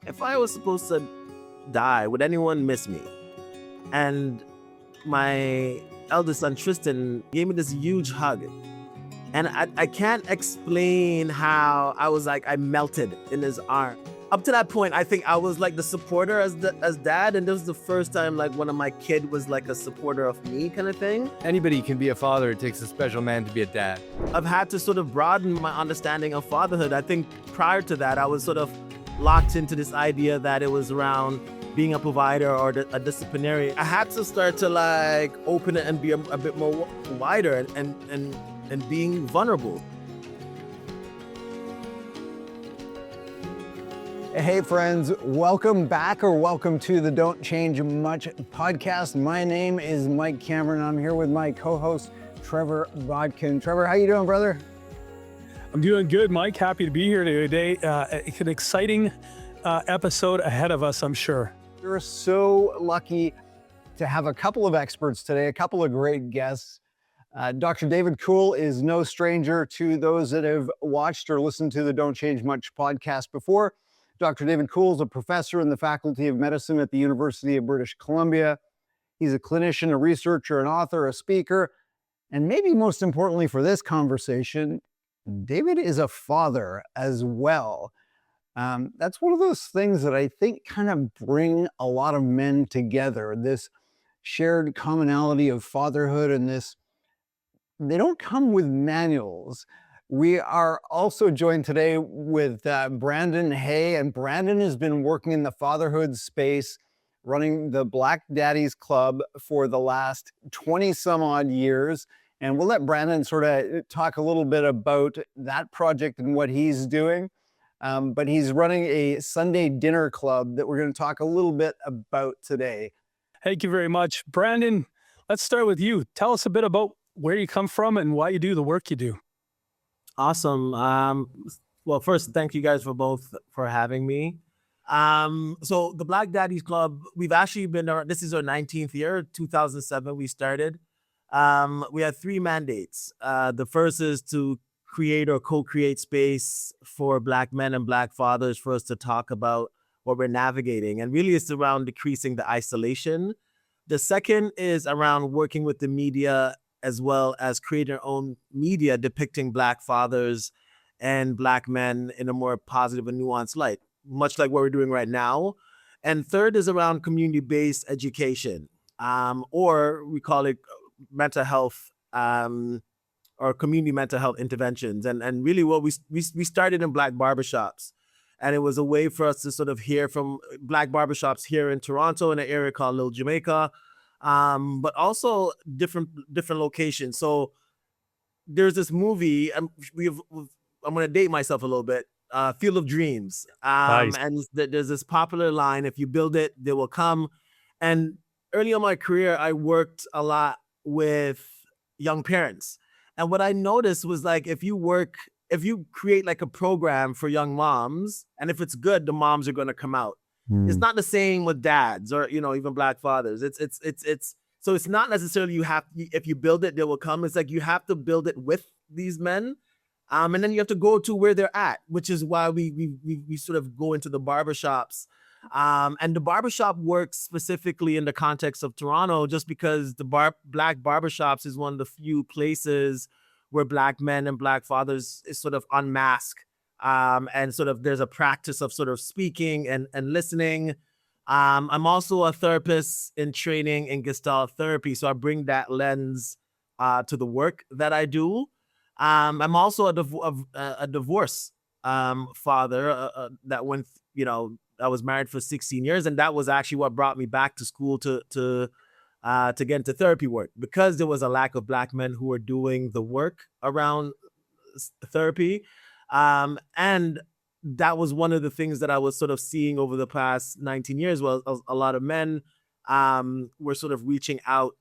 if I was supposed to die, would anyone miss me? And my eldest son, Tristan, gave me this huge hug. And I can't explain how I was like, I melted in his arm. Up to that point, I think I was like the supporter as dad. And this was the first time like one of my kid was like a supporter of me kind of thing. Anybody can be a father. It takes a special man to be a dad. I've had to sort of broaden my understanding of fatherhood. I think prior to that, I was sort of locked into this idea that it was around being a provider or a disciplinary. I had to start to like open it and be a bit more wider and being vulnerable. Hey friends, welcome back or welcome to the Don't Change Much podcast. My name is Mike Cameron. I'm here with my co-host, Trevor Botkin. Trevor, how you doing, brother? I'm doing good, Mike. Happy to be here today. It's an exciting episode ahead of us, I'm sure. We're so lucky to have a couple of experts today, a couple of great guests. Dr. David Kuhl is no stranger to those that have watched or listened to the Don't Change Much podcast before. Dr. David Kuhl is a professor in the Faculty of Medicine at the University of British Columbia. He's a clinician, a researcher, an author, a speaker, and maybe most importantly for this conversation, David is a father as well. That's one of those things that I think kind of bring a lot of men together, this shared commonality of fatherhood and this, they don't come with manuals. We are also joined today with Brandon Hay, and Brandon has been working in the fatherhood space, running the Black Daddies Club for the last 20 some odd years. And we'll let Brandon sort of talk a little bit about that project and what he's doing. But he's running a Sunday dinner club that we're going to talk a little bit about today. Thank you very much. Brandon, let's start with you. Tell us a bit about where you come from and why you do the work you do. Awesome. Well, first, thank you guys for having me. So the Black Daddies Club, we've actually been, this is our 19th year, 2007 we started. We had three mandates. The first is to create or co-create space for Black men and Black fathers for us to talk about what we're navigating. And really it's around decreasing the isolation. The second is around working with the media as well as creating our own media depicting Black fathers and Black men in a more positive and nuanced light, much like what we're doing right now. And third is around community-based education, or we call it mental health, or community mental health interventions. And really what we started in Black barbershops. And it was a way for us to sort of hear from Black barbershops here in Toronto in an area called Little Jamaica, but also different locations. So there's this movie, I'm going to date myself a little bit, Field of Dreams. Nice. And there's this popular line, if you build it, they will come. And early in my career, I worked a lot with young parents. And what I noticed was like, if you create like a program for young moms, and if it's good, the moms are going to come out. It's not the same with dads or, even Black fathers. So it's not necessarily if you build it, they will come. It's like you have to build it with these men. And then you have to go to where they're at, which is why we sort of go into the barbershops. And the barbershop works specifically in the context of Toronto, just because the Black barbershops is one of the few places where Black men and Black fathers is sort of unmasked. And sort of there's a practice of sort of speaking and listening. I'm also a therapist in training in Gestalt therapy, so I bring that lens to the work that I do. I'm also a divorce father that went, I was married for 16 years, and that was actually what brought me back to school to get into therapy work, because there was a lack of Black men who were doing the work around therapy. And that was one of the things that I was sort of seeing over the past 19 years. Well, a lot of men were sort of reaching out,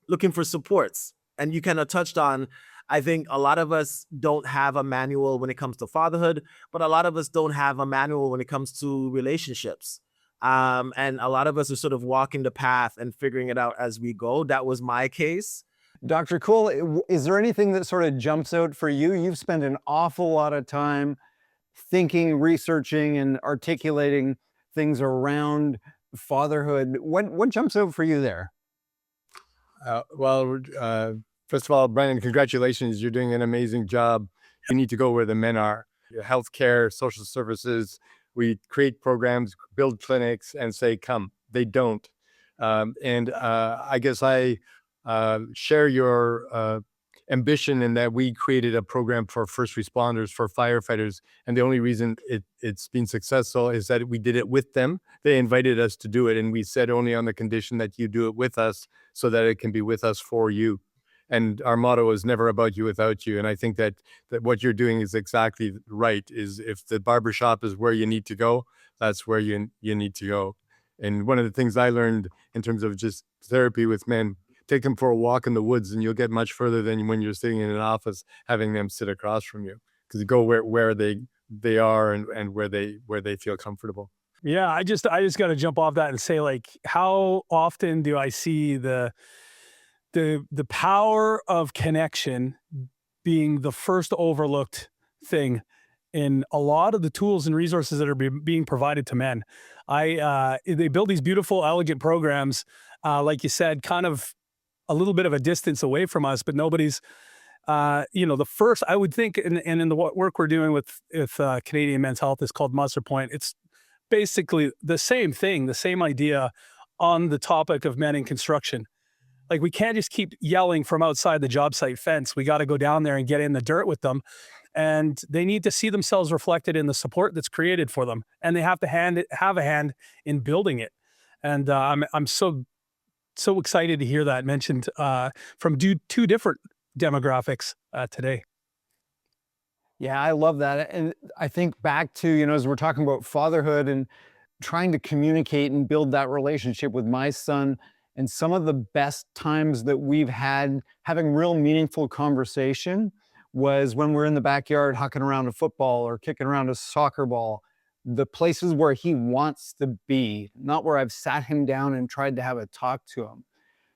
looking for supports. And you kind of touched on, I think a lot of us don't have a manual when it comes to fatherhood, but a lot of us don't have a manual when it comes to relationships. And a lot of us are sort of walking the path and figuring it out as we go. That was my case. Dr. Kuhl, is there anything that sort of jumps out for you? You've spent an awful lot of time thinking, researching, and articulating things around fatherhood. What jumps out for you there? Well, first of all, Brandon, congratulations. You're doing an amazing job. You need to go where the men are. Healthcare, social services. We create programs, build clinics, and say, come. They don't. And I guess I share your ambition in that we created a program for first responders, for firefighters. And the only reason it's been successful is that we did it with them. They invited us to do it. And we said only on the condition that you do it with us so that it can be with us for you. And our motto is never about you without you. And I think that what you're doing is exactly right. Is if the barbershop is where you need to go, that's where you need to go. And one of the things I learned in terms of just therapy with men, take them for a walk in the woods and you'll get much further than when you're sitting in an office having them sit across from you, because you go where they are and where they feel comfortable. Yeah, I just got to jump off that and say, like, how often do I see the power of connection being the first overlooked thing in a lot of the tools and resources that are being provided to men. They build these beautiful, elegant programs, like you said, kind of a little bit of a distance away from us, but nobody's, the first, I would think, and in the work we're doing with Canadian Men's Health is called Muster Point. It's basically the same thing, the same idea on the topic of men in construction. Like, we can't just keep yelling from outside the job site fence. We got to go down there and get in the dirt with them. And they need to see themselves reflected in the support that's created for them. And they have to have a hand in building it. And I'm so excited to hear that mentioned from two different demographics today. Yeah, I love that. And I think back to, as we're talking about fatherhood and trying to communicate and build that relationship with my son, and some of the best times that we've had having real meaningful conversation was when we're in the backyard hucking around a football or kicking around a soccer ball. The places where he wants to be, not where I've sat him down and tried to have a talk to him.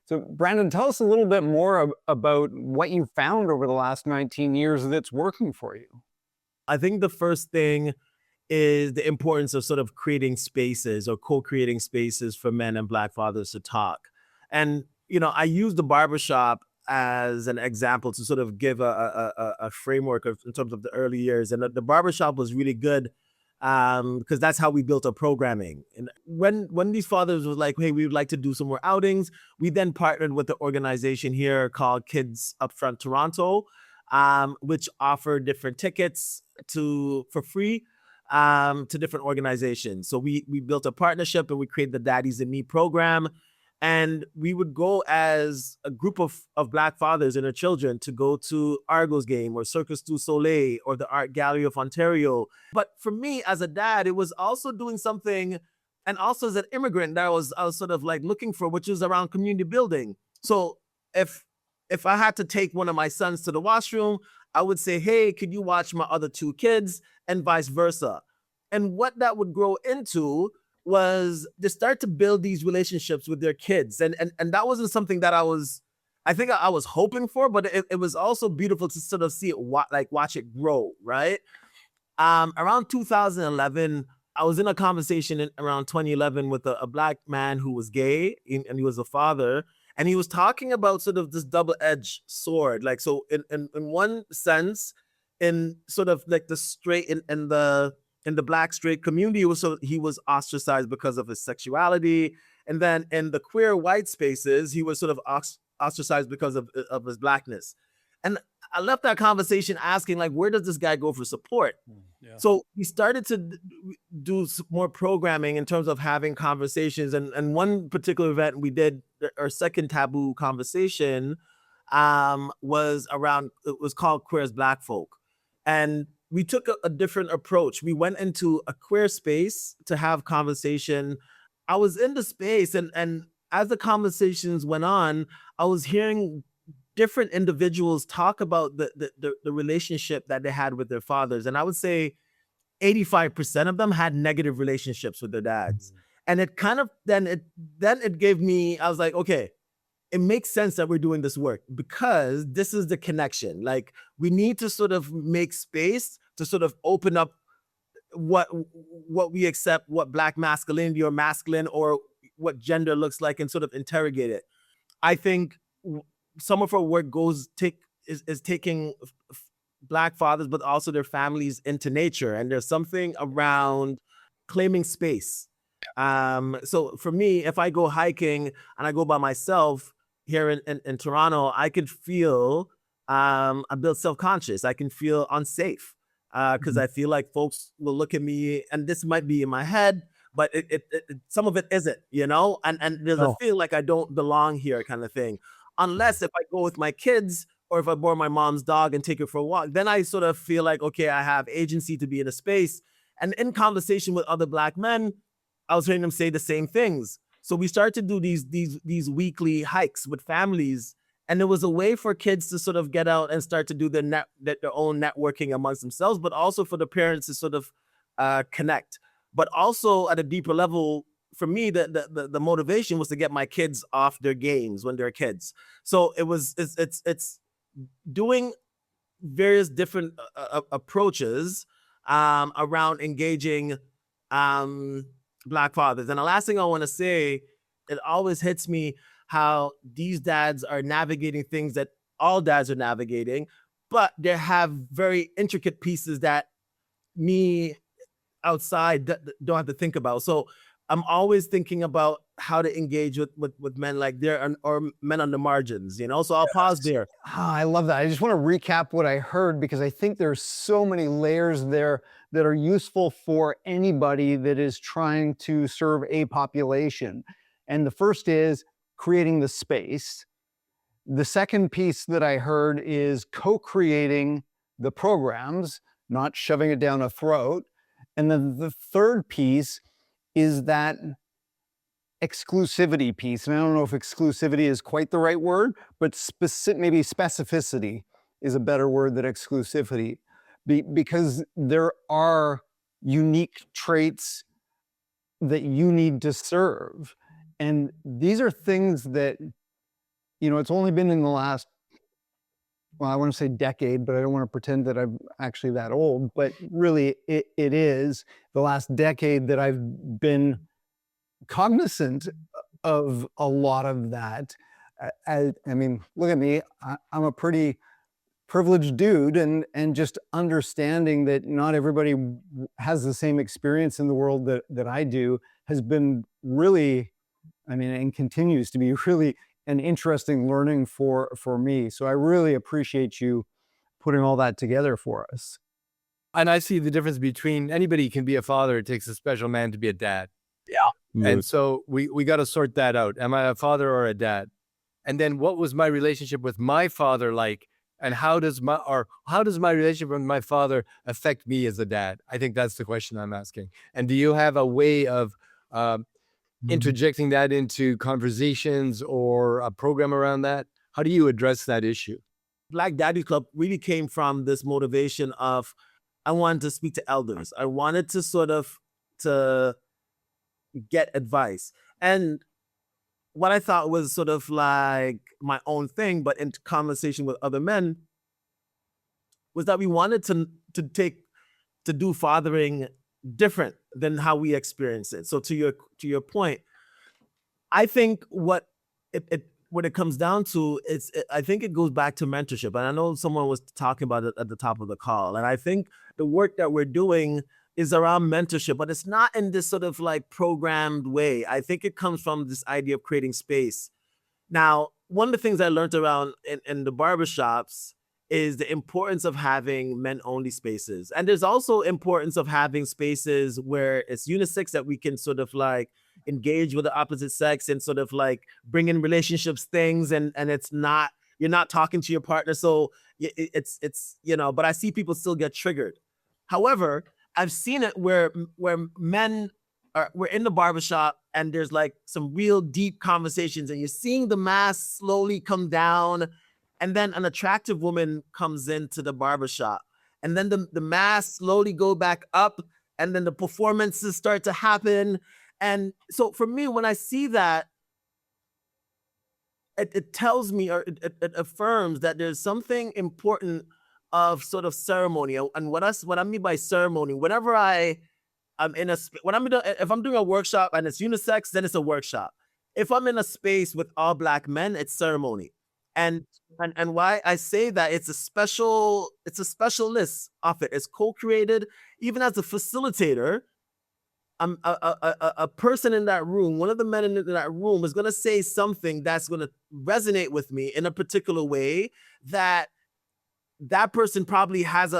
So Brandon, tell us a little bit more about what you found over the last 19 years that's working for you. I think the first thing is the importance of sort of creating spaces or co-creating spaces for men and Black fathers to talk. And, I use the barbershop as an example to sort of give a framework in terms of the early years. And the barbershop was really good because that's how we built our programming. And when these fathers was like, hey, we would like to do some more outings, we then partnered with the organization here called Kids Upfront Toronto, which offer different tickets for free to different organizations. So we built a partnership and we created the Daddies and Me program. And we would go as a group of Black fathers and their children to go to Argos game or Circus du Soleil or the Art Gallery of Ontario. But for me as a dad, it was also doing something, and also as an immigrant that I was sort of like looking for, which is around community building. So if I had to take one of my sons to the washroom, I would say, hey, could you watch my other two kids, and vice versa. And what that would grow into was to start to build these relationships with their kids. And that wasn't something that I was hoping for, but it was also beautiful to sort of see it, watch it grow, right? Around 2011, I was in a conversation around 2011 with a Black man who was gay and he was a father. And he was talking about sort of this double-edged sword. Like, so in one sense, in sort of like the straight in the Black straight community, he was ostracized because of his sexuality. And then in the queer white spaces, he was sort of ostracized because of his Blackness. And I left that conversation asking, like, where does this guy go for support? Yeah. So we started to do more programming in terms of having conversations. And one particular event we did, our second taboo conversation, was called Queer as Black Folk. And we took a different approach. We went into a queer space to have conversation. I was in the space, and as the conversations went on, I was hearing different individuals talk about the relationship that they had with their fathers. And I would say 85% of them had negative relationships with their dads. And it kind of, then it gave me, I was like, okay, it makes sense that we're doing this work because this is the connection. Like, we need to sort of make space to sort of open up what we accept, what Black masculinity or masculine or what gender looks like, and sort of interrogate it. I think some of our work is taking Black fathers, but also their families into nature. And there's something around claiming space. So for me, if I go hiking and I go by myself here in Toronto, I could feel a bit self-conscious. I can feel unsafe because I feel like folks will look at me, and this might be in my head, but some of it isn't, and there's a Oh. feel like I don't belong here kind of thing. Unless if I go with my kids or if I borrow my mom's dog and take her for a walk, then I sort of feel like, okay, I have agency to be in a space. And in conversation with other Black men, I was hearing them say the same things. So we started to do these weekly hikes with families, and it was a way for kids to sort of get out and start to do their own networking amongst themselves, but also for the parents to sort of connect. But also at a deeper level, for me, the motivation was to get my kids off their games when they're kids. So it's doing various different approaches around engaging Black fathers. And the last thing I want to say, it always hits me how these dads are navigating things that all dads are navigating, but they have very intricate pieces that me outside don't have to think about. So I'm always thinking about how to engage with men like there or men on the margins, So I'll pause there. I love that. I just want to recap what I heard because I think there's so many layers there that are useful for anybody that is trying to serve a population. And the first is creating the space. The second piece that I heard is co-creating the programs, not shoving it down a throat. And then the third piece is that exclusivity piece. And I don't know if exclusivity is quite the right word, but maybe specificity is a better word than exclusivity, because there are unique traits that you need to serve. And these are things that, it's only been in the last, well, I want to say decade, but I don't want to pretend that I'm actually that old, but really it is the last decade that I've been cognizant of a lot of that. I mean, look at me, I'm a pretty privileged dude, and just understanding that not everybody has the same experience in the world that I do has been really, and continues to be really an interesting learning for me. So I really appreciate you putting all that together for us. And I see the difference between anybody can be a father. It takes a special man to be a dad. Yeah. And so we got to sort that out. Am I a father or a dad? And then what was my relationship with my father like? And how does my relationship with my father affect me as a dad? I think that's the question I'm asking. And do you have a way of interjecting that into conversations or a program around that? How do you address that issue? Black Daddies Club really came from this motivation of I wanted to speak to elders. I wanted to sort of to get advice. And what I thought was sort of like my own thing, but in conversation with other men, was that we wanted to do fathering different than how we experience it. So to your point, I think what it comes down to is I think it goes back to mentorship. And I know someone was talking about it at the top of the call. And I think the work that we're doing is around mentorship, but it's not in this sort of like programmed way. I think it comes from this idea of creating space. Now, one of the things I learned around in the barbershops is the importance of having men-only spaces. And there's also importance of having spaces where it's unisex, that we can sort of like engage with the opposite sex and sort of like bring in relationships things, and it's not, you're not talking to your partner. So it's but I see people still get triggered. However, I've seen it where men we're in the barbershop and there's like some real deep conversations, and you're seeing the mask slowly come down, and then an attractive woman comes into the barbershop, and then the masks slowly go back up, and then the performances start to happen. And so for me, when I see that, it tells me, or it affirms that there's something important of sort of ceremony. And what I mean by ceremony, whenever I'm in a if I'm doing a workshop and it's unisex, then it's a workshop. If I'm in a space with all Black men, it's ceremony. And and why I say that, it's a special list of it. It's co-created. Even as a facilitator, a person in that room, one of the men in that room is going to say something that's going to resonate with me in a particular way that person probably has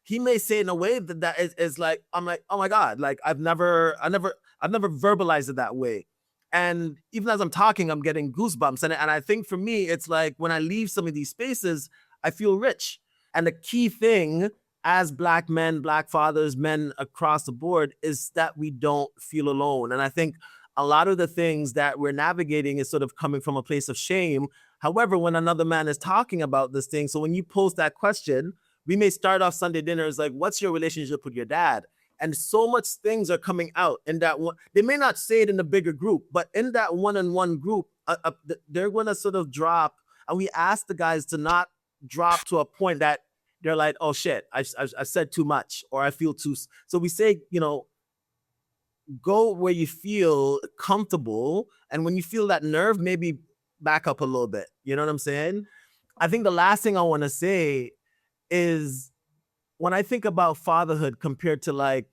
he may say it in a way that is like, I'm like, oh my God, like I've never verbalized it that way. And even as I'm talking, I'm getting goosebumps. And I think for me, it's like when I leave some of these spaces, I feel rich. And the key thing as Black men, Black fathers, men across the board, is that we don't feel alone. And I think a lot of the things that we're navigating is sort of coming from a place of shame. However, when another man is talking about this thing, so when you post that question, we may start off Sunday dinners like, what's your relationship with your dad? And so much things are coming out in that one. They may not say it in the bigger group, but in that one-on-one group, they're going to sort of drop. And we ask the guys to not drop to a point that they're like, oh shit, I said too much, or I feel too. So we say, go where you feel comfortable. And when you feel that nerve, maybe back up a little bit. You know what I'm saying? I think the last thing I want to say is, when I think about fatherhood compared to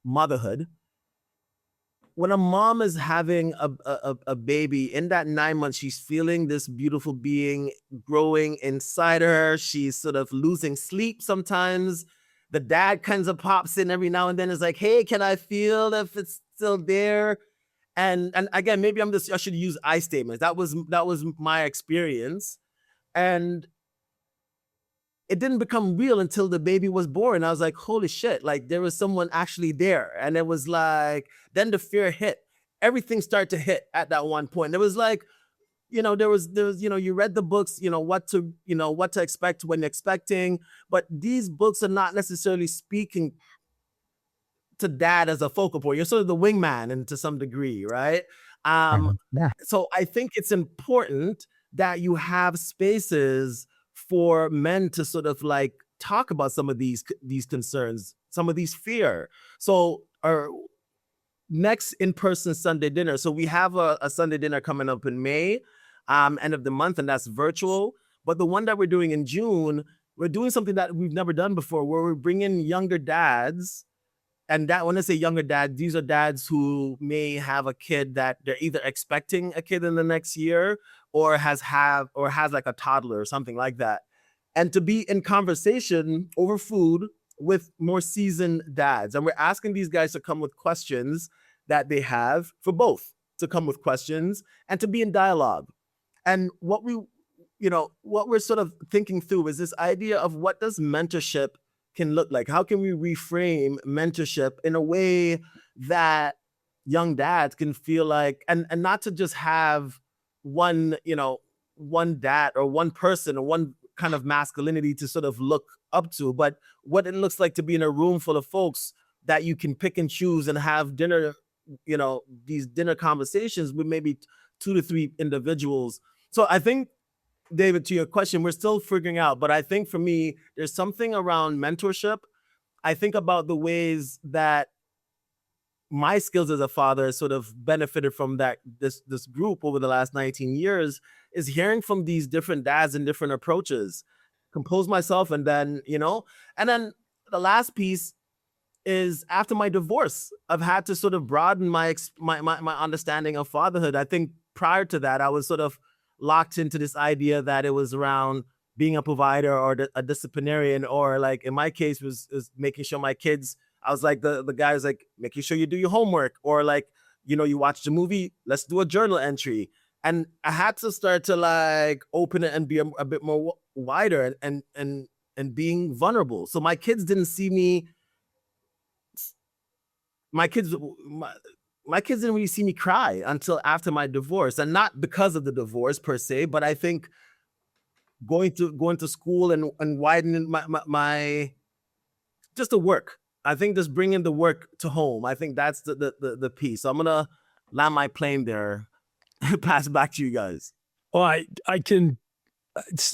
motherhood, when a mom is having a baby, in that 9 months, she's feeling this beautiful being growing inside her. She's sort of losing sleep sometimes. The dad kind of pops in every now and then, is like, hey, can I feel if it's still there? And again, maybe I should use I statements. That was my experience. And it didn't become real until the baby was born. I was like, holy shit, like there was someone actually there. And it was like, then the fear hit. Everything started to hit at that one point. It was like, there was, you read the books, what to expect when expecting, but these books are not necessarily speaking to dad as a focal point. You're sort of the wingman, and to some degree, right? Yeah. So I think it's important that you have spaces for men to sort of like talk about some of these concerns, some of these fear. So our next in-person Sunday dinner. So we have a Sunday dinner coming up in May, end of the month, and that's virtual. But the one that we're doing in June, we're doing something that we've never done before, where we're bringing younger dads. And that, when I say younger dads, these are dads who may have a kid that they're either expecting a kid in the next year, or has like a toddler or something like that. And to be in conversation over food with more seasoned dads. And we're asking these guys to come with questions that they have, for both to come with questions and to be in dialogue. And what we're sort of thinking through is this idea of, what does mentorship can look like? How can we reframe mentorship in a way that young dads can feel like, and not to just have one dad or one person or one kind of masculinity to sort of look up to, but what it looks like to be in a room full of folks that you can pick and choose and have dinner, these dinner conversations with maybe 2 to 3 individuals. So I think, David, to your question, we're still figuring out, but I think for me, there's something around mentorship. I think about the ways that my skills as a father sort of benefited from this group over the last 19 years, is hearing from these different dads and different approaches, compose myself, and then, and then the last piece is, after my divorce, I've had to sort of broaden my understanding of fatherhood. I think prior to that, I was sort of locked into this idea that it was around being a provider or a disciplinarian, or like in my case was making sure my kids, I was like the guy was like, making sure you do your homework, or like, you watch the movie, let's do a journal entry. And I had to start to like open it and be a bit more wider and being vulnerable. So my kids didn't see me. My kids didn't really see me cry until after my divorce, and not because of the divorce per se, but I think going to school and widening my just the work. I think just bringing the work to home. I think that's the piece. So I'm gonna land my plane there. Pass it back to you guys. Well, I can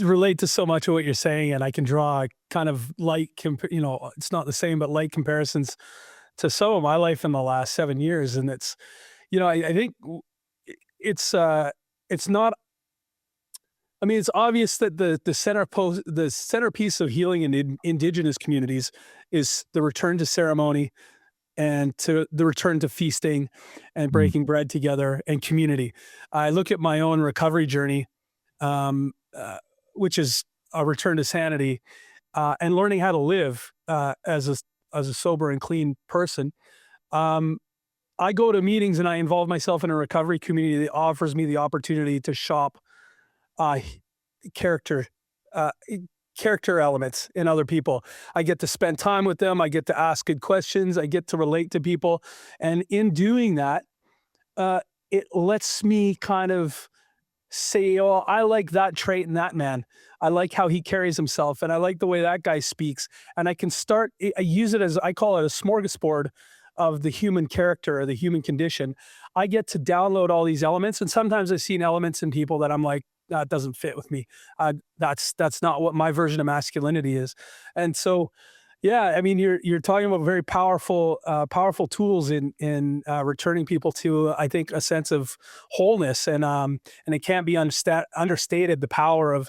relate to so much of what you're saying, and I can draw kind of light, it's not the same, but light comparisons to some of my life in the last 7 years. And it's, I think it's not. I mean, it's obvious that the centerpiece of healing in indigenous communities is the return to ceremony and to the return to feasting and breaking bread together and community. I look at my own recovery journey, um, which is a return to sanity, and learning how to live as a sober and clean person. Um, I go to meetings and I involve myself in a recovery community that offers me the opportunity to shop uh, character uh, character elements in other people. I get to spend time with them. I get to ask good questions. I get to relate to people, and in doing that, it lets me kind of say, "Oh, I like that trait in that man. I like how he carries himself, and I like the way that guy speaks." And I can start. I use it as I call it a smorgasbord of the human character or the human condition. I get to download all these elements, and sometimes I've seen elements in people that I'm like, that doesn't fit with me. That's not what my version of masculinity is. And so, yeah, I mean, you're talking about very powerful tools in returning people to, I think, a sense of wholeness, and it can't be understated the power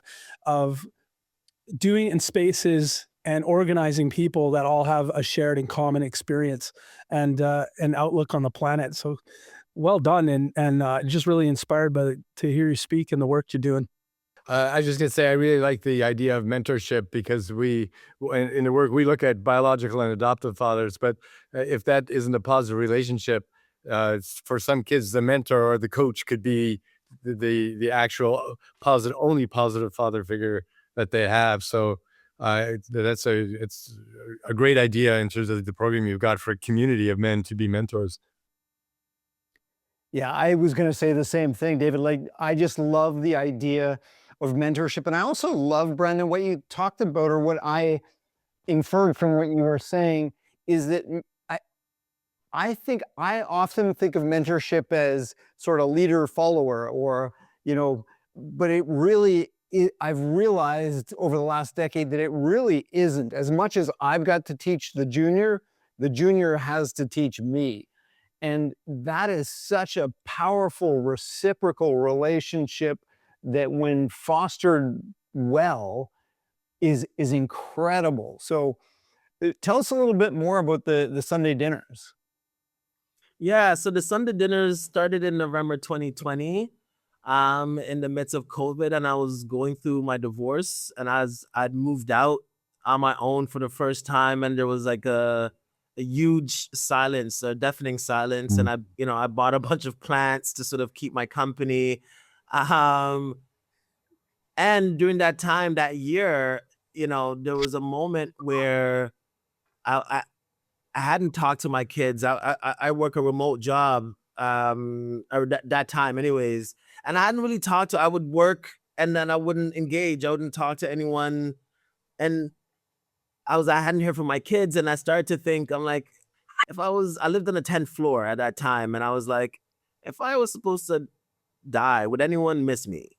of doing in spaces and organizing people that all have a shared and common experience and an outlook on the planet. So well done, and just really inspired to hear you speak and the work you're doing. I was just gonna say I really like the idea of mentorship because in the work we look at biological and adoptive fathers, but if that isn't a positive relationship, for some kids, the mentor or the coach could be the actual only positive father figure that they have. So it's a great idea in terms of the program you've got for a community of men to be mentors. Yeah, I was going to say the same thing, David. Like, I just love the idea of mentorship. And I also love, Brendan, what you talked about, or what I inferred from what you were saying, is that I think I often think of mentorship as sort of leader follower, or, but it really, I've realized over the last decade that it really isn't. As much as I've got to teach the junior has to teach me. And that is such a powerful reciprocal relationship that, when fostered well, is incredible. So tell us a little bit more about the Sunday dinners. Yeah, so the Sunday dinners started in November 2020, in the midst of COVID, and I was going through my divorce, and I'd moved out on my own for the first time, and there was like a huge silence, a deafening silence, and I bought a bunch of plants to sort of keep my company. Um, and during that time, that year, there was a moment where I, I I hadn't talked to my kids. I work a remote job, or that time anyways, and I hadn't really talked to. I would work and then I wouldn't engage. I wouldn't talk to anyone, and I hadn't heard from my kids, and I started to think, I'm like, I lived on the 10th floor at that time, and I was like, if I was supposed to die, would anyone miss me?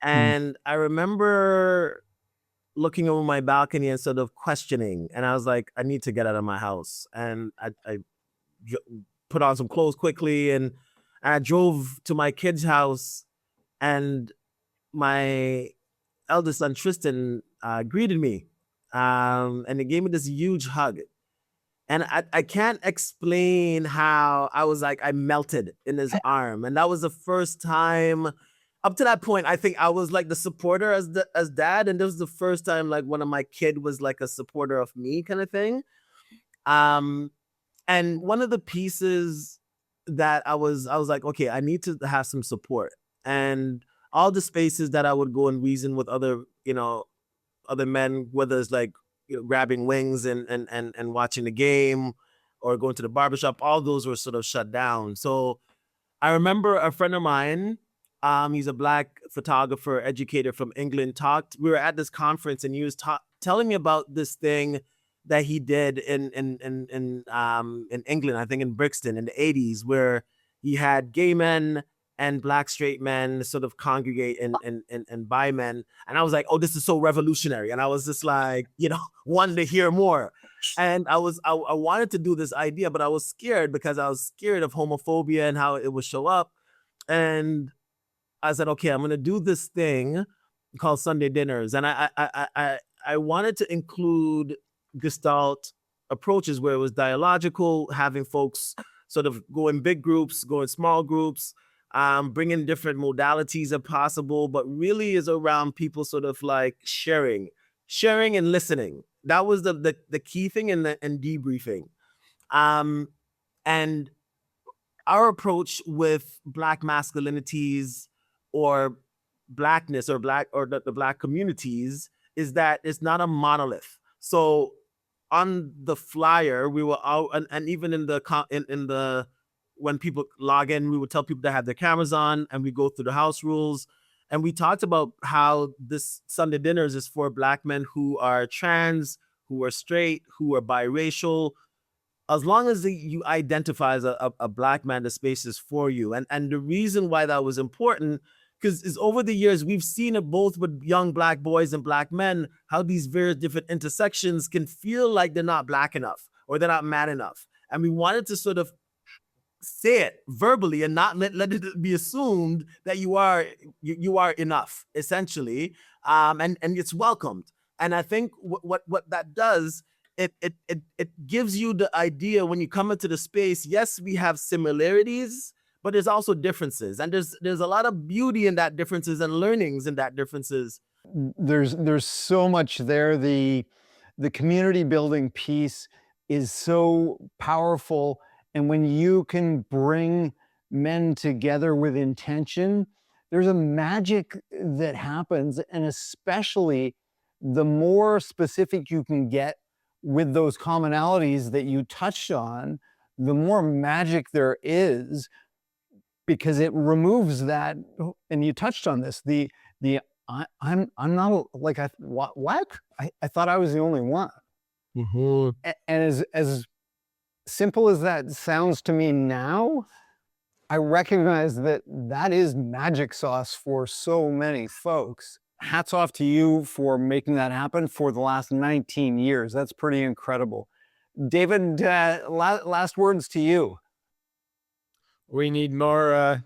And I remember looking over my balcony and sort of questioning, and I was like, I need to get out of my house, and I put on some clothes quickly, and I drove to my kid's house, and my eldest son Tristan greeted me, and he gave me this huge hug. And I can't explain how I was like, I melted in his arm. And that was the first time. Up to that point, I think I was like the supporter as dad. And this was the first time like one of my kid was like a supporter of me, kind of thing. And one of the pieces that I was like, okay, I need to have some support. And all the spaces that I would go and reason with other men, whether it's like grabbing wings and watching the game or going to the barbershop, all those were sort of shut down. So I remember a friend of mine, he's a Black photographer, educator from England, we were at this conference, and he was telling me about this thing that he did in England, I think in Brixton in the 80s, where he had gay men and Black straight men sort of congregate and bi men. And I was like, oh, this is so revolutionary. And I was just like, wanting to hear more. And I wanted to do this idea, but I was scared because I was scared of homophobia and how it would show up. And I said, okay, I'm going to do this thing called Sunday dinners. And I wanted to include Gestalt approaches where it was dialogical, having folks sort of go in big groups, go in small groups, bring in different modalities if possible, but really is around people sort of like sharing and listening. That was the key thing in debriefing. And our approach with Black masculinities or Blackness or the Black communities is that it's not a monolith. So on the flyer, we were out, and even in the when people log in, we would tell people to have their cameras on, and we go through the house rules. And we talked about how this Sunday dinners is for Black men who are trans, who are straight, who are biracial. As long as you identify as a Black man, the space is for you. And the reason why that was important, because is over the years, we've seen it both with young Black boys and Black men, how these various different intersections can feel like they're not Black enough or they're not man enough. And we wanted to sort of say it verbally and not let it be assumed that you are enough, essentially, and it's welcomed. And I think what that does, it gives you the idea when you come into the space. Yes, we have similarities, but there's also differences, and there's a lot of beauty in that differences and learnings in that differences. There's so much there. The community building piece is so powerful. And when you can bring men together with intention, there's a magic that happens. And especially the more specific you can get with those commonalities that you touched on, the more magic there is, because it removes that. And you touched on this, I'm not like, what? I thought I was the only one. Mm-hmm. And as simple as that sounds to me now, I recognize that is magic sauce for so many folks. Hats off to you for making that happen for the last 19 years. That's pretty incredible. David, last words to you. We need more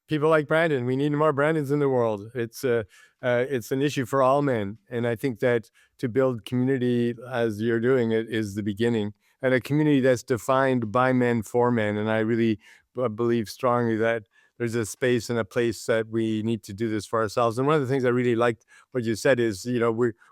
people like Brandon. We need more Brandons in the world. It's an issue for all men. And I think that to build community as you're doing it is the beginning, and a community that's defined by men for men. And I really believe strongly that there's a space and a place that we need to do this for ourselves. And one of the things I really liked what you said is,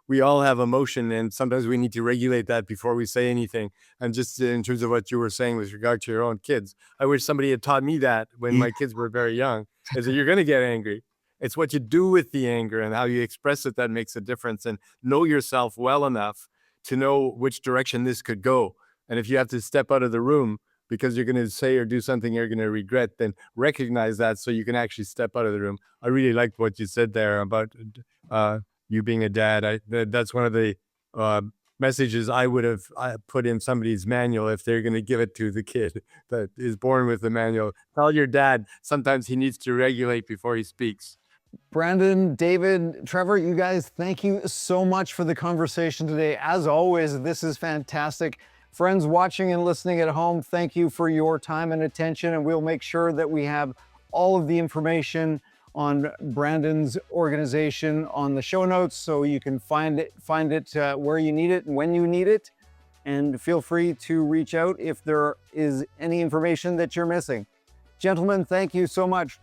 we all have emotion, and sometimes we need to regulate that before we say anything. And just in terms of what you were saying with regard to your own kids, I wish somebody had taught me that when my kids were very young, is that you're going to get angry. It's what you do with the anger and how you express it that makes a difference. And know yourself well enough to know which direction this could go. And if you have to step out of the room because you're going to say or do something you're going to regret, then recognize that so you can actually step out of the room. I really liked what you said there about you being a dad. That's one of the messages I would have put in somebody's manual if they're going to give it to the kid that is born with the manual. Tell your dad sometimes he needs to regulate before he speaks. Brandon, David, Trevor, you guys, thank you so much for the conversation today. As always, this is fantastic. Friends watching and listening at home, thank you for your time and attention, and we'll make sure that we have all of the information on Brandon's organization on the show notes, so you can find it where you need it and when you need it. And feel free to reach out if there is any information that you're missing. Gentlemen, thank you so much.